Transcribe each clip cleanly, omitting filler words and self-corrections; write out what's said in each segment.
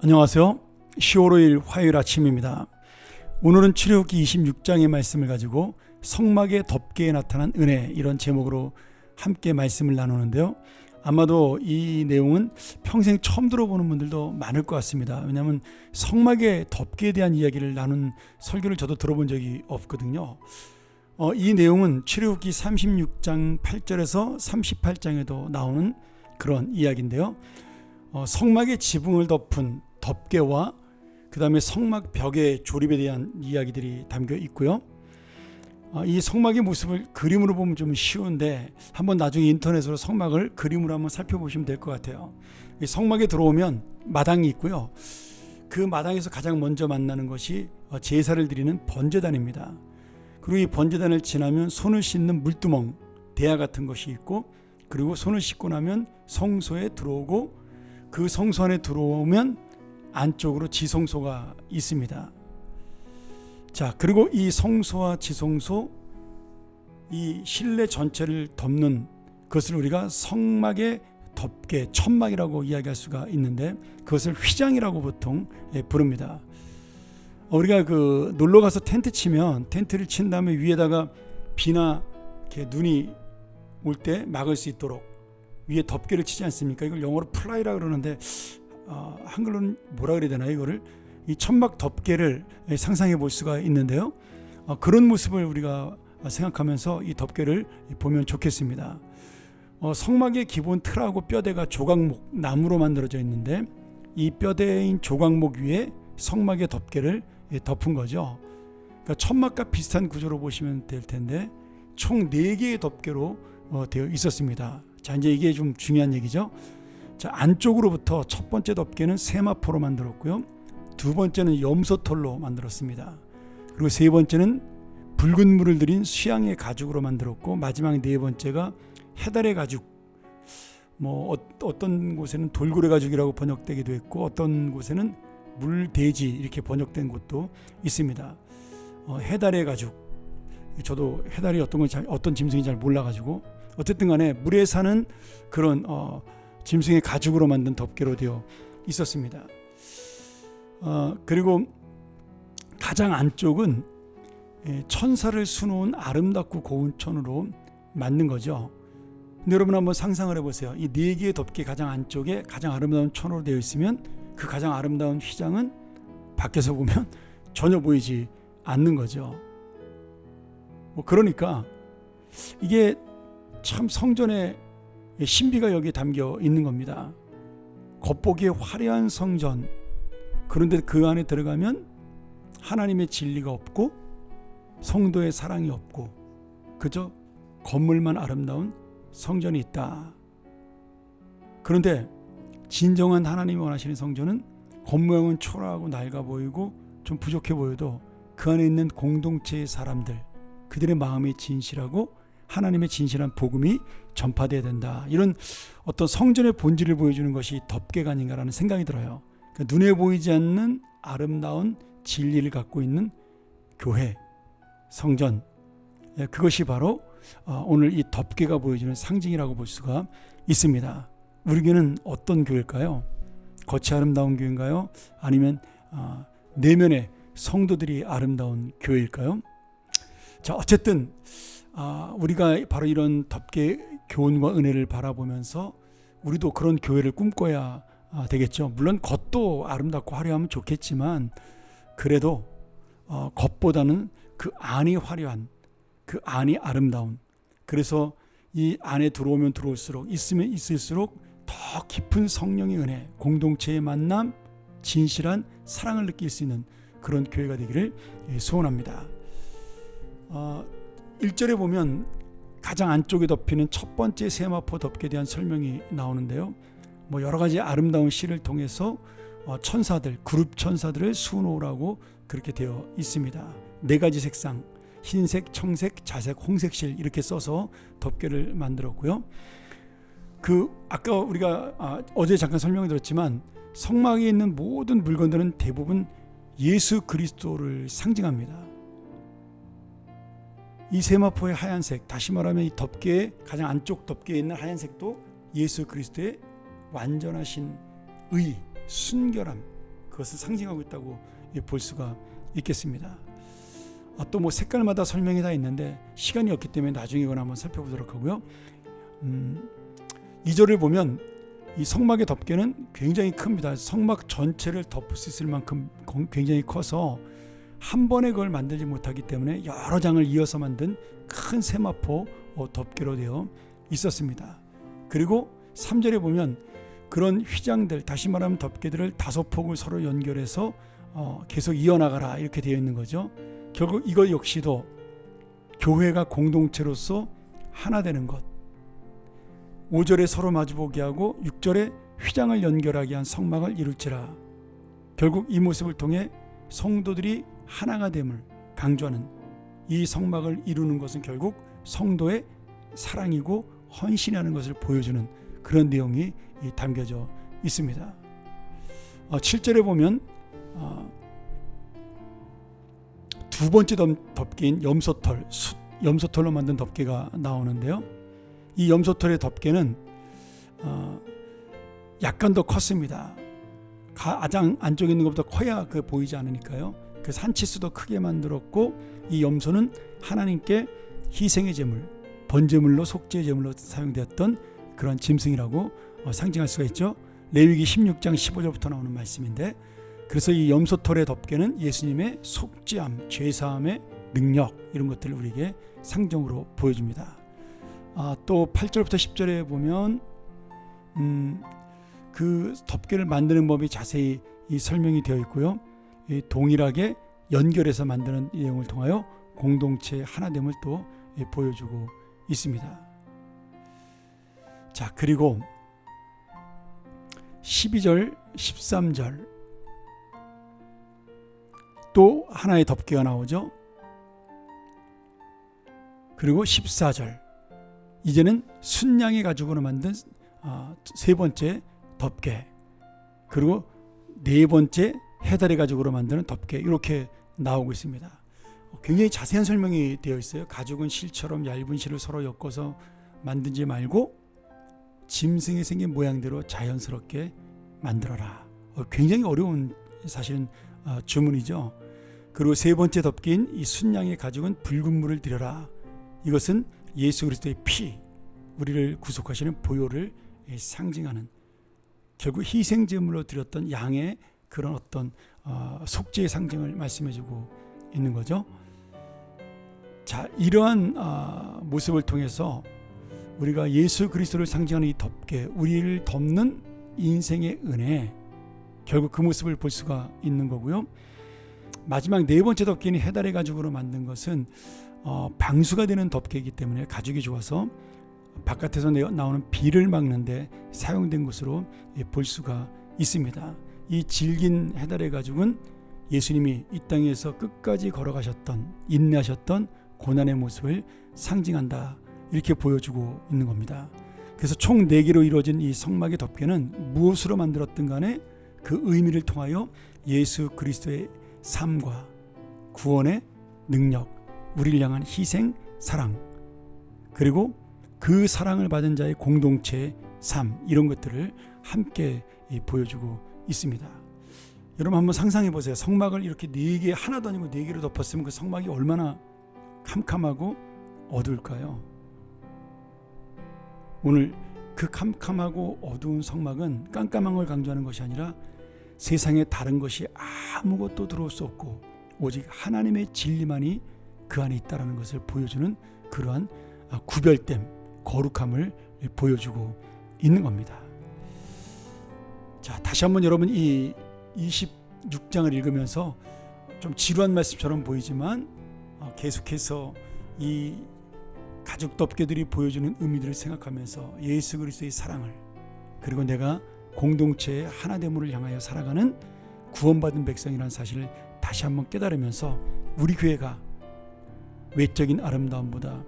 안녕하세요. 10월 5일 화요일 아침입니다. 오늘은 출애굽기 26장의 말씀을 가지고 성막의 덮개에 나타난 은혜, 이런 제목으로 함께 말씀을 나누는데요. 아마도 이 내용은 평생 처음 들어보는 분들도 많을 것 같습니다. 왜냐하면 성막의 덮개에 대한 이야기를 나눈 설교를 저도 들어본 적이 없거든요. 이 내용은 출애굽기 36장 8절에서 38장에도 나오는 그런 이야기인데요. 성막의 지붕을 덮은 덮개와 그 다음에 성막 벽의 조립에 대한 이야기들이 담겨 있고요. 이 성막의 모습을 그림으로 보면 좀 쉬운데 한번 나중에 인터넷으로 성막을 그림으로 한번 살펴보시면 될 것 같아요. 이 성막에 들어오면 마당이 있고요. 그 마당에서 가장 먼저 만나는 것이 제사를 드리는 번제단입니다. 그리고 이 번제단을 지나면 손을 씻는 물두멍, 대야 같은 것이 있고, 그리고 손을 씻고 나면 성소에 들어오고, 그 성소 안에 들어오면 안쪽으로 지성소가 있습니다. 자, 그리고 이 성소와 지성소, 이 실내 전체를 덮는 그것을 우리가 성막의 덮개, 천막이라고 이야기할 수가 있는데, 그것을 휘장이라고 보통 부릅니다. 우리가 놀러 가서 텐트 치면, 텐트를 친 다음에 위에다가 비나 이렇게 눈이 올 때 막을 수 있도록 위에 덮개를 치지 않습니까? 이걸 영어로 플라이라 그러는데 한글로는 뭐라 그래야 되나요? 이거를 이 천막 덮개를 상상해 볼 수가 있는데요. 그런 모습을 우리가 생각하면서 이 덮개를 보면 좋겠습니다. 성막의 기본 틀하고 뼈대가 조각목, 나무로 만들어져 있는데, 이 뼈대인 조각목 위에 성막의 덮개를 덮은 거죠. 그러니까 천막과 비슷한 구조로 보시면 될 텐데, 총 4개의 덮개로 되어 있었습니다. 자, 이제 이게 좀 중요한 얘기죠. 자, 안쪽으로부터 첫 번째 덮개는 세마포로 만들었고요. 두 번째는 염소털로 만들었습니다. 그리고 세 번째는 붉은 물을 들인 수양의 가죽으로 만들었고, 마지막 네 번째가 해달의 가죽, 어떤 곳에는 돌고래 가죽이라고 번역되기도 했고, 어떤 곳에는 물돼지 이렇게 번역된 곳도 있습니다. 해달의 가죽, 저도 해달이 어떤 짐승인지 잘 몰라가지고, 어쨌든 간에 물에 사는 그런 짐승의 가죽으로 만든 덮개로 되어 있었습니다. 그리고 가장 안쪽은 천사를 수놓은 아름답고 고운 천으로 만든 거죠. 근데 여러분 한번 상상을 해보세요. 이 4개의 덮개 가장 안쪽에 가장 아름다운 천으로 되어 있으면, 그 가장 아름다운 휘장은 밖에서 보면 전혀 보이지 않는 거죠. 그러니까 이게 참 성전의 신비가 여기에 담겨 있는 겁니다. 겉보기에 화려한 성전, 그런데 그 안에 들어가면 하나님의 진리가 없고 성도의 사랑이 없고 그저 건물만 아름다운 성전이 있다. 그런데 진정한 하나님이 원하시는 성전은 겉모양은 초라하고 낡아 보이고 좀 부족해 보여도 그 안에 있는 공동체의 사람들, 그들의 마음이 진실하고 하나님의 진실한 복음이 전파되어야 된다. 이런 어떤 성전의 본질을 보여주는 것이 덮개가 아닌가라는 생각이 들어요. 그러니까 눈에 보이지 않는 아름다운 진리를 갖고 있는 교회, 성전, 그것이 바로 오늘 이 덮개가 보여주는 상징이라고 볼 수가 있습니다. 우리 교회는 어떤 교회일까요? 겉이 아름다운 교회인가요? 아니면 내면의 성도들이 아름다운 교회일까요? 자, 어쨌든 우리가 바로 이런 덮개 교훈과 은혜를 바라보면서 우리도 그런 교회를 꿈꿔야 되겠죠. 물론 겉도 아름답고 화려하면 좋겠지만, 그래도 겉보다는 그 안이 화려한, 그 안이 아름다운, 그래서 이 안에 들어오면 들어올수록, 있으면 있을수록 더 깊은 성령의 은혜, 공동체의 만남, 진실한 사랑을 느낄 수 있는 그런 교회가 되기를 소원합니다. 1절에 보면 가장 안쪽에 덮이는 첫 번째 세마포 덮개에 대한 설명이 나오는데요. 여러 가지 아름다운 시를 통해서 천사들, 그룹 천사들을 수놓으라고 그렇게 되어 있습니다. 4가지 색상, 흰색, 청색, 자색, 홍색 실 이렇게 써서 덮개를 만들었고요. 아까 우리가 어제 잠깐 설명을 드렸지만, 성막에 있는 모든 물건들은 대부분 예수 그리스도를 상징합니다. 이 세마포의 하얀색, 다시 말하면 이 덮개의 가장 안쪽 덮개에 있는 하얀색도 예수 그리스도의 완전하신 의, 순결함, 그것을 상징하고 있다고 볼 수가 있겠습니다. 또 뭐 색깔마다 설명이 다 있는데 시간이 없기 때문에 나중에 이건 한번 살펴보도록 하고요. 2절을 보면 이 성막의 덮개는 굉장히 큽니다. 성막 전체를 덮을 수 있을 만큼 굉장히 커서 한 번에 그걸 만들지 못하기 때문에 여러 장을 이어서 만든 큰 세마포 덮개로 되어 있었습니다. 그리고 3절에 보면 그런 휘장들, 다시 말하면 덮개들을 5폭을 서로 연결해서 계속 이어나가라 이렇게 되어 있는 거죠. 결국 이것 역시도 교회가 공동체로서 하나 되는 것, 5절에 서로 마주보게 하고 6절에 휘장을 연결하게 한 성막을 이룰지라. 결국 이 모습을 통해 성도들이 하나가 됨을 강조하는 이 성막을 이루는 것은 결국 성도의 사랑이고 헌신하는 것을 보여주는 그런 내용이 담겨져 있습니다. 7절에 보면 두 번째 덮개인 염소털로 만든 덮개가 나오는데요. 이 염소털의 덮개는 약간 더 컸습니다. 가장 안쪽에 있는 것보다 커야 보이지 않으니까요. 그래서 한 치수도 크게 만들었고, 이 염소는 하나님께 희생의 제물, 번제물로 속죄의 제물로 사용되었던 그런 짐승이라고 상징할 수가 있죠. 레위기 16장 15절부터 나오는 말씀인데, 그래서 이 염소털의 덮개는 예수님의 속죄함, 죄사함의 능력, 이런 것들을 우리에게 상징으로 보여줍니다. 또 8절부터 10절에 보면 그 덮개를 만드는 법이 자세히 설명이 되어 있고요. 동일하게 연결해서 만드는 내용을 통하여 공동체의 하나됨을 또 보여주고 있습니다. 자, 그리고 12절, 13절 또 하나의 덮개가 나오죠. 그리고 14절, 이제는 순양의 가죽으로 만든 세 번째 덮개, 그리고 네 번째 해달의 가죽으로 만드는 덮개, 이렇게 나오고 있습니다. 굉장히 자세한 설명이 되어 있어요. 가죽은 실처럼 얇은 실을 서로 엮어서 만들지 말고 짐승이 생긴 모양대로 자연스럽게 만들어라. 굉장히 어려운 사실은 주문이죠. 그리고 세 번째 덮개인 이 순양의 가죽은 붉은 물을 들여라. 이것은 예수 그리스도의 피, 우리를 구속하시는 보혈을 상징하는, 결국 희생제물로 드렸던 양의 그런 어떤 속죄의 상징을 말씀해주고 있는 거죠. 자, 이러한 모습을 통해서 우리가 예수 그리스도를 상징하는 이 덮개, 우리를 덮는 인생의 은혜, 결국 그 모습을 볼 수가 있는 거고요. 마지막 네 번째 덮개는 해달의 가죽으로 만든 것은 방수가 되는 덮개이기 때문에 가죽이 좋아서 바깥에서 나오는 비를 막는데 사용된 것으로 볼 수가 있습니다. 이 질긴 해달의 가죽은 예수님이 이 땅에서 끝까지 걸어가셨던, 인내하셨던 고난의 모습을 상징한다, 이렇게 보여주고 있는 겁니다. 그래서 총 4개로 이루어진 이 성막의 덮개는 무엇으로 만들었든 간에 그 의미를 통하여 예수 그리스도의 삶과 구원의 능력, 우리를 향한 희생, 사랑, 그리고 그 사랑을 받은 자의 공동체의 삶, 이런 것들을 함께 보여주고 있습니다. 여러분 한번 상상해 보세요. 성막을 이렇게 4개, 하나도 아니고 4개로 덮었으면 그 성막이 얼마나 캄캄하고 어두울까요? 오늘 그 캄캄하고 어두운 성막은 깜깜한 걸 강조하는 것이 아니라 세상에 다른 것이 아무것도 들어올 수 없고 오직 하나님의 진리만이 그 안에 있다는 것을 보여주는 그러한 구별됨, 거룩함을 보여주고 있는 겁니다. 자, 다시 한번 여러분 이 26장을 읽으면서 좀 지루한 말씀처럼 보이지만 계속해서 이 가죽 덮개들이 보여주는 의미들을 생각하면서 예수 그리스도의 사랑을, 그리고 내가 공동체의 하나됨을 향하여 살아가는 구원받은 백성이라는 사실을 다시 한번 깨달으면서 우리 교회가 외적인 아름다움보다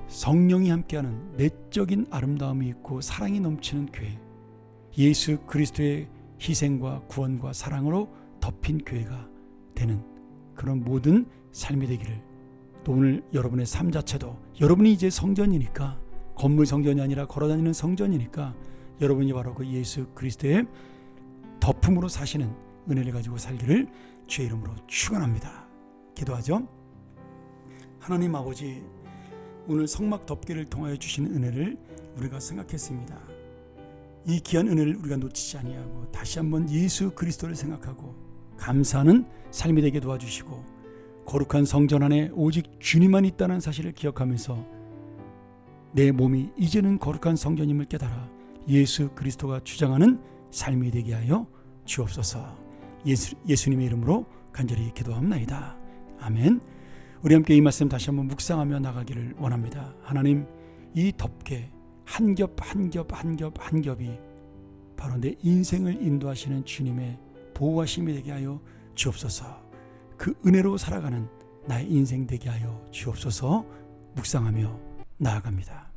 성령이 함께하는 내적인 아름다움이 있고 사랑이 넘치는 교회, 예수 그리스도의 희생과 구원과 사랑으로 덮인 교회가 되는 그런 모든 삶이 되기를, 또 오늘 여러분의 삶 자체도, 여러분이 이제 성전이니까, 건물 성전이 아니라 걸어다니는 성전이니까 여러분이 바로 그 예수 그리스도의 덮음으로 사시는 은혜를 가지고 살기를 주의 이름으로 축원합니다. 기도하죠. 하나님 아버지, 오늘 성막 덮개를 통하여 주신 은혜를 우리가 생각했습니다. 이 귀한 은혜를 우리가 놓치지 아니하고 다시 한번 예수 그리스도를 생각하고 감사하는 삶이 되게 도와주시고, 거룩한 성전 안에 오직 주님만 있다는 사실을 기억하면서 내 몸이 이제는 거룩한 성전임을 깨달아 예수 그리스도가 주장하는 삶이 되게 하여 주옵소서. 예수님의 이름으로 간절히 기도합나이다. 아멘. 우리 함께 이 말씀 다시 한번 묵상하며 나가기를 원합니다. 하나님, 이 덮개 한 겹 한 겹 한 겹 한 겹이 바로 내 인생을 인도하시는 주님의 보호하심이 되게 하여 주옵소서. 그 은혜로 살아가는 나의 인생 되게 하여 주옵소서. 묵상하며 나아갑니다.